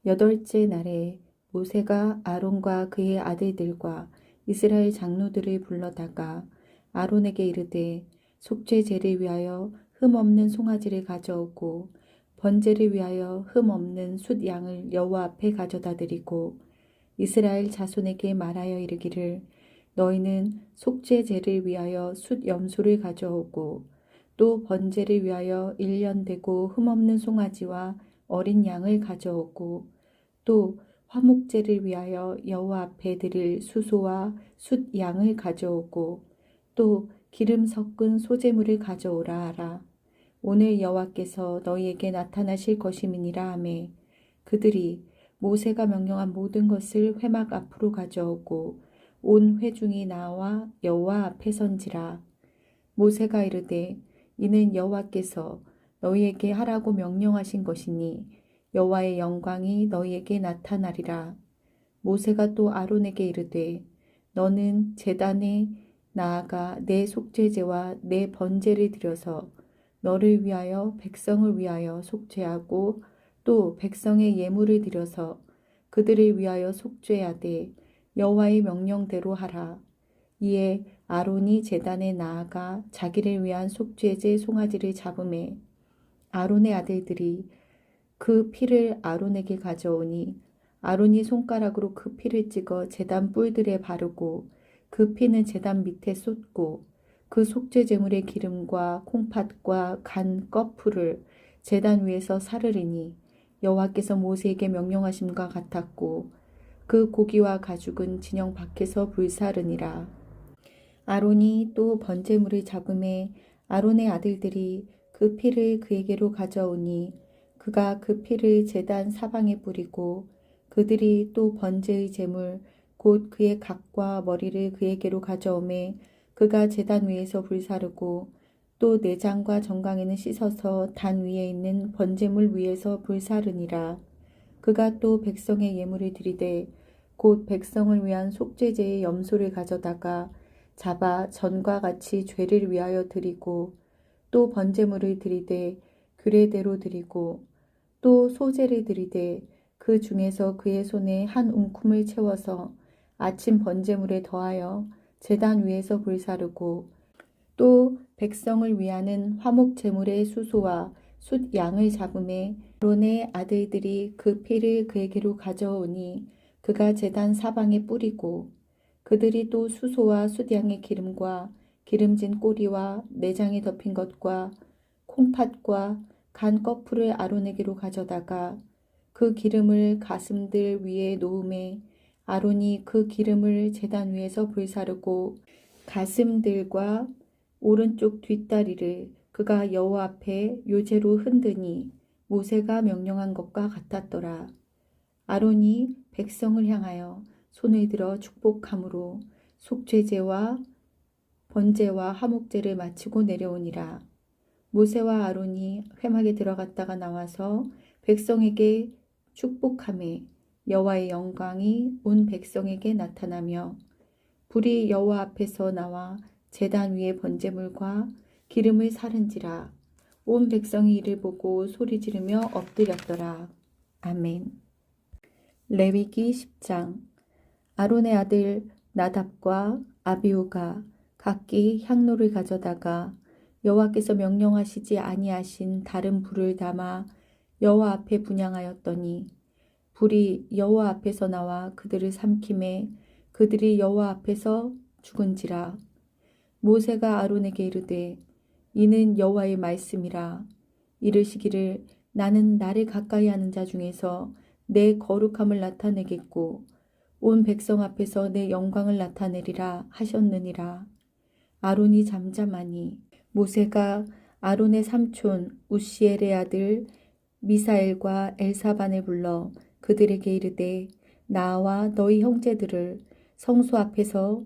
8째 날에 모세가 아론과 그의 아들들과 이스라엘 장로들을 불러다가 아론에게 이르되 속죄제를 위하여 흠없는 송아지를 가져오고 번제를 위하여 흠없는 숫양을 여호와 앞에 가져다 드리고 이스라엘 자손에게 말하여 이르기를 너희는 속죄제를 위하여 숫 염소를 가져오고 또 번제를 위하여 1년 되고 흠없는 송아지와 어린 양을 가져오고 또 화목제를 위하여 여호와 앞에 드릴 수소와 숫 양을 가져오고 또 기름 섞은 소제물을 가져오라 하라. 오늘 여호와께서 너희에게 나타나실 것임이니라 하매 그들이 모세가 명령한 모든 것을 회막 앞으로 가져오고 온 회중이 나와 여호와 앞에 선지라. 모세가 이르되 이는 여호와께서 너희에게 하라고 명령하신 것이니 여호와의 영광이 너희에게 나타나리라. 모세가 또 아론에게 이르되 너는 제단에 나아가 내 속죄제와 내 번제를 드려서 너를 위하여 백성을 위하여 속죄하고 또 백성의 예물을 드려서 그들을 위하여 속죄하되 여호와의 명령대로 하라. 이에 아론이 제단에 나아가 자기를 위한 속죄제 송아지를 잡음에 아론의 아들들이 그 피를 아론에게 가져오니 아론이 손가락으로 그 피를 찍어 제단 뿔들에 바르고 그 피는 제단 밑에 쏟고 그 속죄 제물의 기름과 콩팥과 간 껍풀을 제단 위에서 사르리니 여호와께서 모세에게 명령하심과 같았고 그 고기와 가죽은 진영 밖에서 불사르니라. 아론이 또 번제물을 잡음에 아론의 아들들이 그 피를 그에게로 가져오니 그가 그 피를 제단 사방에 뿌리고 그들이 또 번제의 제물 곧 그의 각과 머리를 그에게로 가져오매 그가 제단 위에서 불사르고 또 내장과 정강이는 씻어서 단 위에 있는 번제물 위에서 불사르니라. 그가 또 백성의 예물을 드리되 곧 백성을 위한 속죄제의 염소를 가져다가 잡아 전과 같이 죄를 위하여 드리고 또 번제물을 드리되 규례대로 드리고 또 소제를 드리되 그 중에서 그의 손에 한 움큼을 채워서 아침 번제물에 더하여 제단 위에서 불사르고 또 백성을 위하는 화목 제물의 수소와 숫 양을 잡음에 아론의 아들들이 그 피를 그에게로 가져오니 그가 제단 사방에 뿌리고 그들이 또 수소와 숫 양의 기름과 기름진 꼬리와 내장에 덮인 것과 콩팥과 간 껍풀을 아론에게로 가져다가 그 기름을 가슴들 위에 놓음에 아론이 그 기름을 제단 위에서 불사르고 가슴들과 오른쪽 뒷다리를 그가 여호와 앞에 요제로 흔드니 모세가 명령한 것과 같았더라. 아론이 백성을 향하여 손을 들어 축복함으로 속죄제와 번제와 화목제를 마치고 내려오니라. 모세와 아론이 회막에 들어갔다가 나와서 백성에게 축복하매 여호와의 영광이 온 백성에게 나타나며 불이 여호와 앞에서 나와 제단 위에 번제물과 기름을 사른지라. 온 백성이 이를 보고 소리 지르며 엎드렸더라. 아멘. 레위기 10장. 아론의 아들 나답과 아비후가 각기 향로를 가져다가 여호와께서 명령하시지 아니하신 다른 불을 담아 여호와 앞에 분향하였더니 불이 여호와 앞에서 나와 그들을 삼킴에 그들이 여호와 앞에서 죽은지라. 모세가 아론에게 이르되 이는 여호와의 말씀이라. 이르시기를 나는 나를 가까이 하는 자 중에서 내 거룩함을 나타내겠고 온 백성 앞에서 내 영광을 나타내리라 하셨느니라. 아론이 잠잠하니 모세가 아론의 삼촌 우시엘의 아들 미사엘과 엘사반을 불러 그들에게 이르되 나와 너희 형제들을 성소 앞에서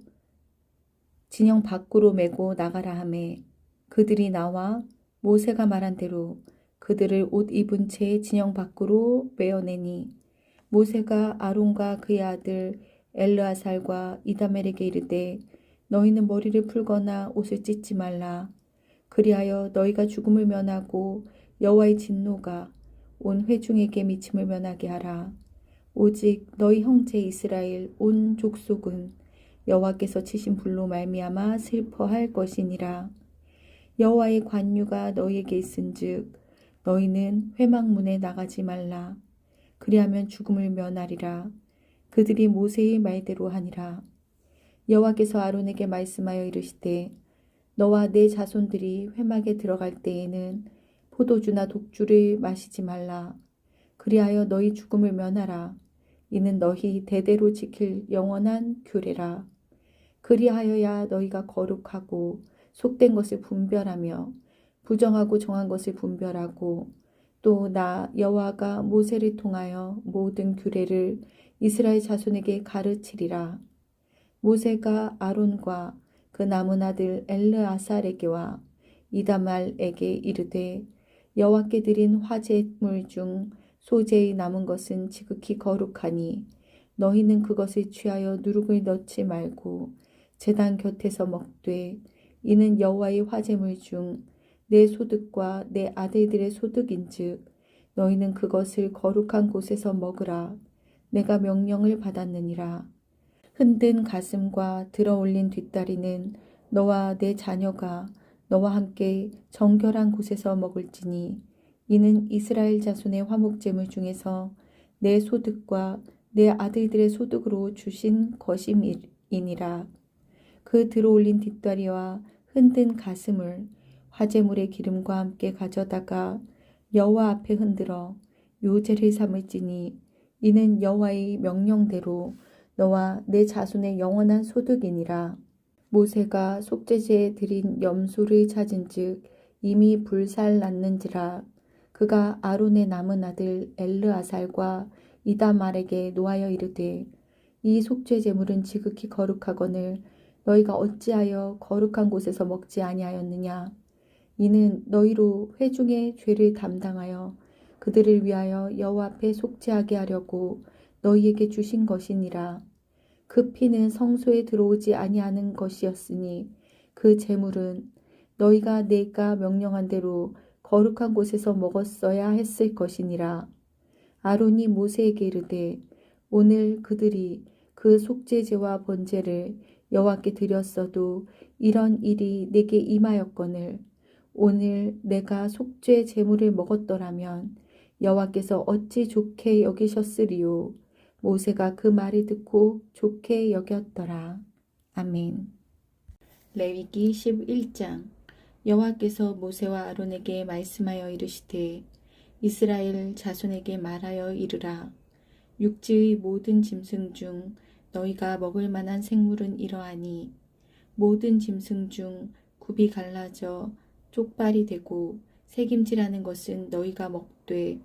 진영 밖으로 메고 나가라 하매 그들이 나와 모세가 말한 대로 그들을 옷 입은 채 진영 밖으로 메어내니 모세가 아론과 그의 아들 엘르아살과 이다멜에게 이르되 너희는 머리를 풀거나 옷을 찢지 말라. 그리하여 너희가 죽음을 면하고 여호와의 진노가 온 회중에게 미침을 면하게 하라. 오직 너희 형제 이스라엘 온 족속은 여호와께서 치신 불로 말미암아 슬퍼할 것이니라. 여호와의 관유가 너희에게 있은즉 너희는 회막문에 나가지 말라. 그리하면 죽음을 면하리라. 그들이 모세의 말대로 하니라. 여호와께서 아론에게 말씀하여 이르시되 너와 내 자손들이 회막에 들어갈 때에는 포도주나 독주를 마시지 말라. 그리하여 너희 죽음을 면하라. 이는 너희 대대로 지킬 영원한 규례라. 그리하여야 너희가 거룩하고 속된 것을 분별하며 부정하고 정한 것을 분별하고 또 나 여호와가 모세를 통하여 모든 규례를 이스라엘 자손에게 가르치리라. 모세가 아론과 그 남은 아들 엘르아살에게와 이다말에게 이르되 여호와께 드린 화제물 중 소재의 남은 것은 지극히 거룩하니 너희는 그것을 취하여 누룩을 넣지 말고 제단 곁에서 먹되 이는 여호와의 화제물 중 내 소득과 내 아들들의 소득인즉 너희는 그것을 거룩한 곳에서 먹으라. 내가 명령을 받았느니라. 흔든 가슴과 들어올린 뒷다리는 너와 내 자녀가 너와 함께 정결한 곳에서 먹을지니 이는 이스라엘 자손의 화목제물 중에서 내 소득과 내 아들들의 소득으로 주신 것임이니라. 그 들어올린 뒷다리와 흔든 가슴을 화제물의 기름과 함께 가져다가 여호와 앞에 흔들어 요제를 삼을지니 이는 여호와의 명령대로 너와 내 자손의 영원한 소득이니라. 모세가 속죄제에 드린 염소를 찾은즉 이미 불살났는지라. 그가 아론의 남은 아들 엘르아살과 이다말에게 노하여 이르되 이 속죄 제물은 지극히 거룩하거늘 너희가 어찌하여 거룩한 곳에서 먹지 아니하였느냐. 이는 너희로 회중의 죄를 담당하여 그들을 위하여 여호와 앞에 속죄하게 하려고 너희에게 주신 것이니라. 그 피는 성소에 들어오지 아니하는 것이었으니 그 제물은 너희가 내가 명령한 대로 거룩한 곳에서 먹었어야 했을 것이니라. 아론이 모세에게 이르되 오늘 그들이 그 속죄제와 번제를 여호와께 드렸어도 이런 일이 내게 임하였거늘 오늘 내가 속죄 제물을 먹었더라면 여호와께서 어찌 좋게 여기셨으리요. 모세가 그 말을 듣고 좋게 여겼더라. 아멘. 레위기 11장. 여호와께서 모세와 아론에게 말씀하여 이르시되 이스라엘 자손에게 말하여 이르라. 육지의 모든 짐승 중 너희가 먹을 만한 생물은 이러하니 모든 짐승 중 굽이 갈라져 쪽발이 되고 새김질하는 것은 너희가 먹되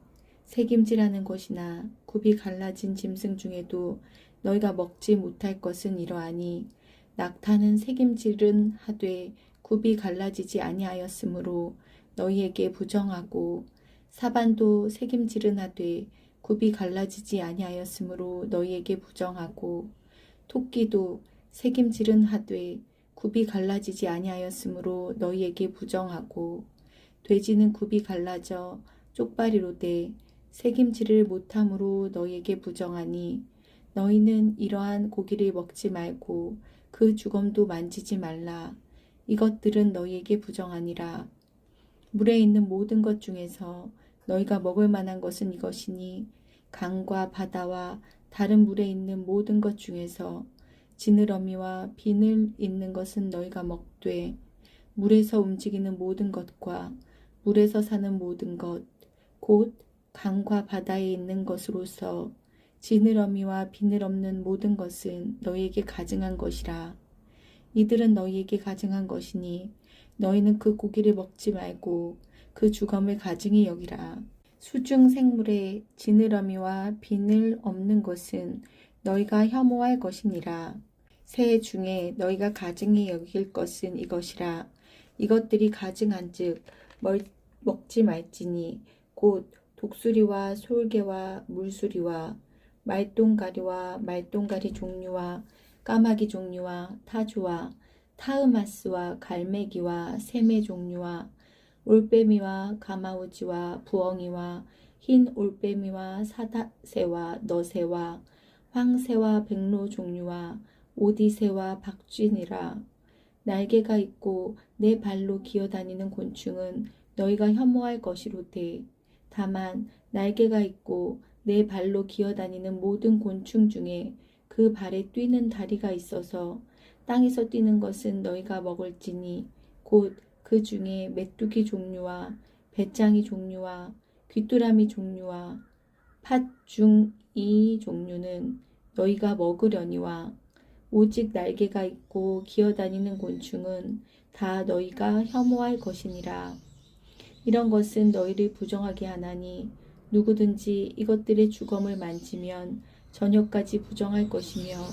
새김질하는 것이나 굽이 갈라진 짐승 중에도 너희가 먹지 못할 것은 이러하니 낙타는 새김질은 하되 굽이 갈라지지 아니하였으므로 너희에게 부정하고 사반도 새김질은 하되 굽이 갈라지지 아니하였으므로 너희에게 부정하고 토끼도 새김질은 하되 굽이 갈라지지 아니하였으므로 너희에게 부정하고 돼지는 굽이 갈라져 쪽발이로 돼 새김질을 못함으로 너희에게 부정하니 너희는 이러한 고기를 먹지 말고 그 주검도 만지지 말라. 이것들은 너희에게 부정하니라. 물에 있는 모든 것 중에서 너희가 먹을 만한 것은 이것이니 강과 바다와 다른 물에 있는 모든 것 중에서 지느러미와 비늘 있는 것은 너희가 먹되 물에서 움직이는 모든 것과 물에서 사는 모든 것 곧 강과 바다에 있는 것으로서 지느러미와 비늘 없는 모든 것은 너희에게 가증한 것이라. 이들은 너희에게 가증한 것이니 너희는 그 고기를 먹지 말고 그 주검을 가증히 여기라. 수중 생물에 지느러미와 비늘 없는 것은 너희가 혐오할 것이니라. 새 중에 너희가 가증히 여길 것은 이것이라. 이것들이 가증한즉 먹지 말지니 곧 독수리와 솔개와 물수리와 말똥가리와 말똥가리 종류와 까마귀 종류와 타조와 타흐마스와 갈매기와 새매 종류와 올빼미와 가마우지와 부엉이와 흰 올빼미와 사다새와 너새와 황새와 백로 종류와 오디새와 박쥐니라. 날개가 있고 내 발로 기어다니는 곤충은 너희가 혐오할 것이로되 다만 날개가 있고 내 발로 기어다니는 모든 곤충 중에 그 발에 뛰는 다리가 있어서 땅에서 뛰는 것은 너희가 먹을지니 곧 그 중에 메뚜기 종류와 배짱이 종류와 귀뚜라미 종류와 팥 중 이 종류는 너희가 먹으려니와 오직 날개가 있고 기어다니는 곤충은 다 너희가 혐오할 것이니라. 이런 것은 너희를 부정하게 하나니 누구든지 이것들의 주검을 만지면 저녁까지 부정할 것이며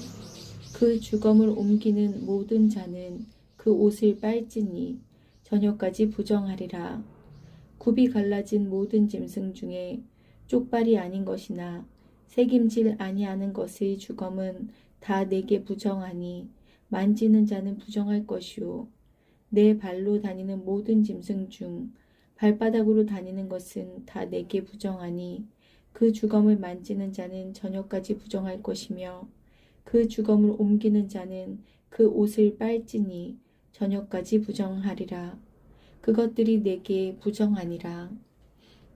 그 주검을 옮기는 모든 자는 그 옷을 빨지니 저녁까지 부정하리라. 굽이 갈라진 모든 짐승 중에 쪽발이 아닌 것이나 새김질 아니하는 것의 주검은 다 내게 부정하니 만지는 자는 부정할 것이요 내 발로 다니는 모든 짐승 중 발바닥으로 다니는 것은 다 내게 부정하니 그 주검을 만지는 자는 저녁까지 부정할 것이며 그 주검을 옮기는 자는 그 옷을 빨지니 저녁까지 부정하리라. 그것들이 내게 부정하니라.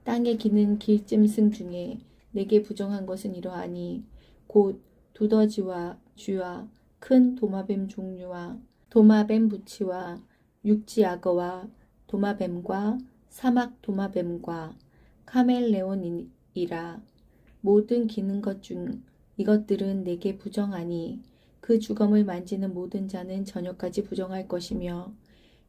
땅에 기는 길짐승 중에 내게 부정한 것은 이러하니 곧 두더지와 쥐와 큰 도마뱀 종류와 도마뱀 부치와 육지악어와 도마뱀과 사막 도마뱀과 카멜레온이라. 모든 기는 것 중 이것들은 내게 부정하니 그 주검을 만지는 모든 자는 저녁까지 부정할 것이며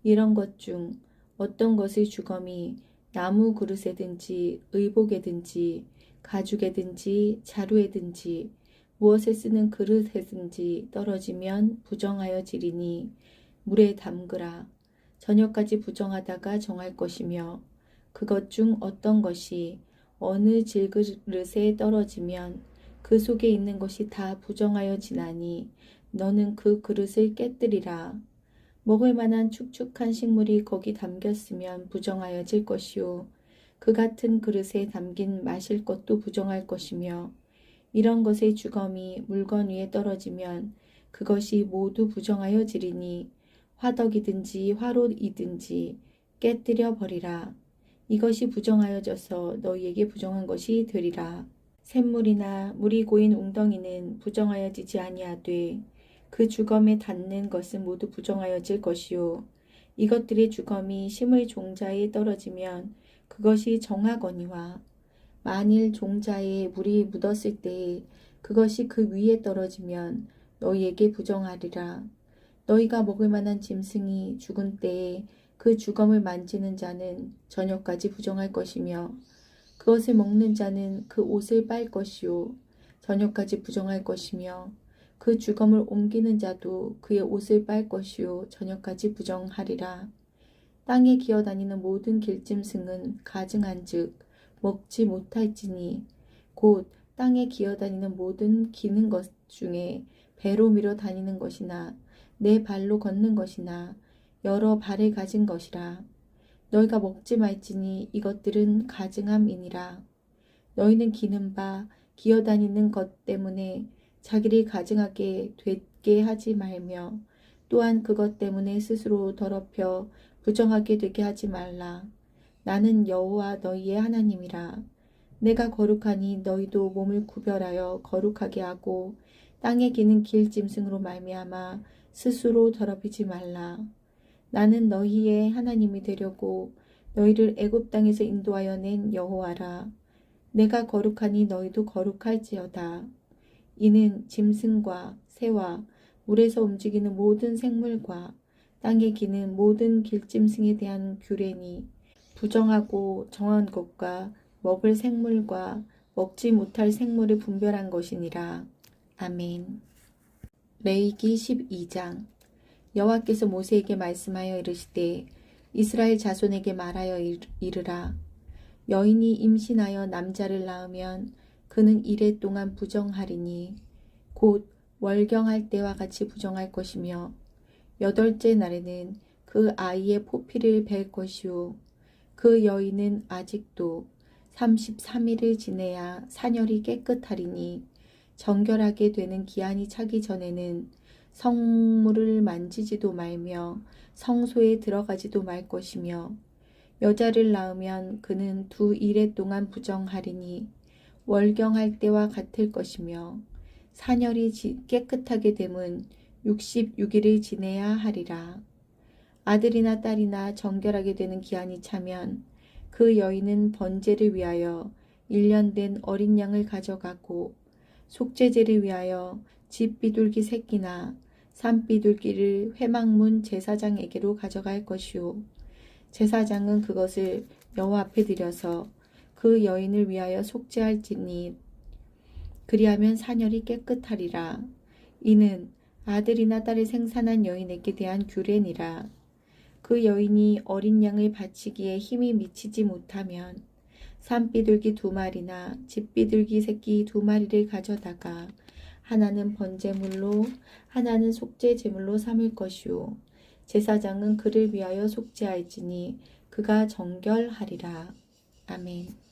이런 것 중 어떤 것의 주검이 나무 그릇에든지 의복에든지 가죽에든지 자루에든지 무엇에 쓰는 그릇에든지 떨어지면 부정하여 지리니 물에 담그라. 저녁까지 부정하다가 정할 것이며 그것 중 어떤 것이 어느 질그릇에 떨어지면 그 속에 있는 것이 다 부정하여 지나니 너는 그 그릇을 깨뜨리라. 먹을 만한 축축한 식물이 거기 담겼으면 부정하여질 것이요 그 같은 그릇에 담긴 마실 것도 부정할 것이며 이런 것의 주검이 물건 위에 떨어지면 그것이 모두 부정하여지리니 화덕이든지 화롯이든지 깨뜨려 버리라. 이것이 부정하여져서 너희에게 부정한 것이 되리라. 샘물이나 물이 고인 웅덩이는 부정하여지지 아니하되 그 주검에 닿는 것은 모두 부정하여질 것이요 이것들의 주검이 심을 종자에 떨어지면 그것이 정하거니와 만일 종자에 물이 묻었을 때에 그것이 그 위에 떨어지면 너희에게 부정하리라. 너희가 먹을 만한 짐승이 죽은 때에 그 주검을 만지는 자는 저녁까지 부정할 것이며 그것을 먹는 자는 그 옷을 빨 것이요 저녁까지 부정할 것이며 그 주검을 옮기는 자도 그의 옷을 빨 것이요 저녁까지 부정하리라. 땅에 기어다니는 모든 길짐승은 가증한즉 먹지 못할지니 곧 땅에 기어다니는 모든 기는 것 중에 배로 밀어 다니는 것이나 내 발로 걷는 것이나 여러 발을 가진 것이라. 너희가 먹지 말지니 이것들은 가증함이니라. 너희는 기는 바 기어다니는 것 때문에 자기를 가증하게 되게 하지 말며 또한 그것 때문에 스스로 더럽혀 부정하게 되게 하지 말라. 나는 여호와 너희의 하나님이라. 내가 거룩하니 너희도 몸을 구별하여 거룩하게 하고 땅에 기는 길짐승으로 말미암아 스스로 더럽히지 말라. 나는 너희의 하나님이 되려고 너희를 애굽 땅에서 인도하여 낸 여호와라. 내가 거룩하니 너희도 거룩할지어다. 이는 짐승과 새와 물에서 움직이는 모든 생물과 땅에 기는 모든 길짐승에 대한 규례니 부정하고 정한 것과 먹을 생물과 먹지 못할 생물을 분별한 것이니라. 아멘. 레위기 12장. 여호와께서 모세에게 말씀하여 이르시되 이스라엘 자손에게 말하여 이르라. 여인이 임신하여 남자를 낳으면 그는 이레 동안 부정하리니 곧 월경할 때와 같이 부정할 것이며 8째 날에는 그 아이의 포피를 벨 것이요 그 여인은 아직도 33일을 지내야 사녀리 깨끗하리니 정결하게 되는 기한이 차기 전에는 성물을 만지지도 말며 성소에 들어가지도 말 것이며 여자를 낳으면 그는 2일에 동안 부정하리니 월경할 때와 같을 것이며 사녀리 깨끗하게 됨은 66일을 지내야 하리라. 아들이나 딸이나 정결하게 되는 기한이 차면 그 여인은 번제를 위하여 1년 된 어린 양을 가져가고 속죄제를 위하여 집 비둘기 새끼나 산 비둘기를 회막문 제사장에게로 가져갈 것이요 제사장은 그것을 여호와 앞에 드려서 그 여인을 위하여 속죄할지니 그리하면 사녀리 깨끗하리라. 이는 아들이나 딸을 생산한 여인에게 대한 규례니라. 그 여인이 어린 양을 바치기에 힘이 미치지 못하면 산비둘기 2마리나 집비둘기 새끼 2마리를 가져다가 하나는 번제물로 하나는 속죄제물로 삼을 것이요 제사장은 그를 위하여 속죄할지니 그가 정결하리라. 아멘.